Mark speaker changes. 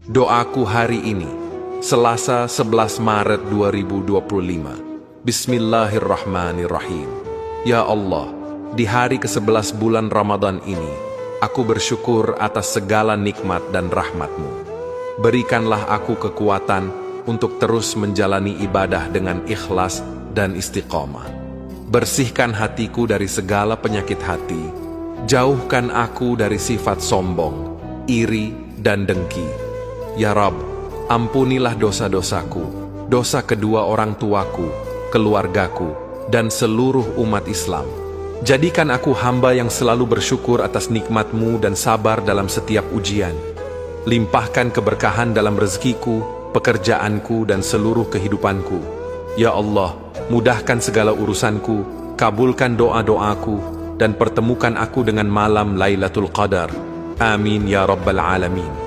Speaker 1: Doaku hari ini, Selasa 11 Maret 2025. Bismillahirrahmanirrahim. Ya Allah, di hari ke-11 bulan Ramadan ini, aku bersyukur atas segala nikmat dan rahmat-Mu. Berikanlah aku kekuatan untuk terus menjalani ibadah dengan ikhlas dan istiqomah. Bersihkan hatiku dari segala penyakit hati. Jauhkan aku dari sifat sombong, iri, dan dengki. Ya Rabb, ampunilah dosa-dosaku, dosa kedua orang tuaku, keluargaku, dan seluruh umat Islam. Jadikan aku hamba yang selalu bersyukur atas nikmat-Mu dan sabar dalam setiap ujian. Limpahkan keberkahan dalam rezekiku, pekerjaanku, dan seluruh kehidupanku. Ya Allah, mudahkan segala urusanku, kabulkan doa-doaku, dan pertemukan aku dengan malam Lailatul Qadar. Amin ya Rabbal Alamin.